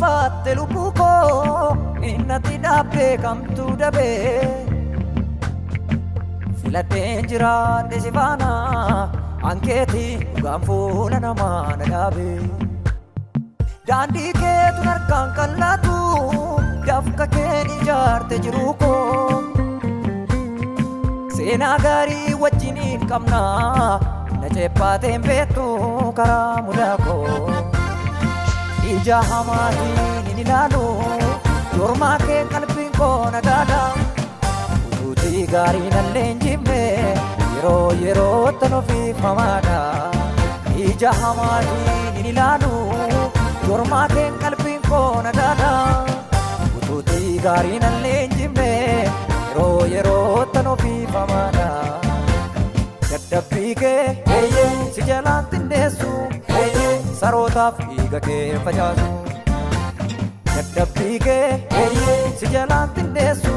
fatte lubuko innati dabbe kamtu dabe filadeen jiraadhe si faana ankeeti dhugaan fuula namaa na dhaabe daandii keetu narkaan qallaatu dafqa keen ijaarte jiru koo seenaa gaarii wajjiniin qabna na ceephaateen beektu karaa mudaa koo ija hamaatiin hin ilaalu yormaa kee qalbiin koo nagaadha utuutii gaarii nallee hin jibne yeroo yerootti ofiif hamaadha ija hamaatiin hin ilaalu yormaa kee qalbiin koo nagaadha utuutii gaarii nallee hin jibne yeroo yerootti ofiif hamaadha dadhabbii kee si jalaan xindeessu sarootaaf dhiiga kee facaasu dadhabbii kee si jalaan xindeessu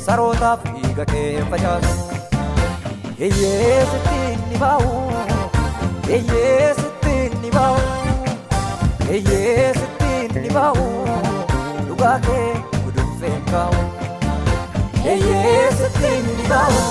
sarootaaf dhiiga kee facaasu sittiin ni baa'u sittiin ni baa'u sittiin ni baa'u dhugaa kee gudunfeen kaa'u sittiin ni baa'u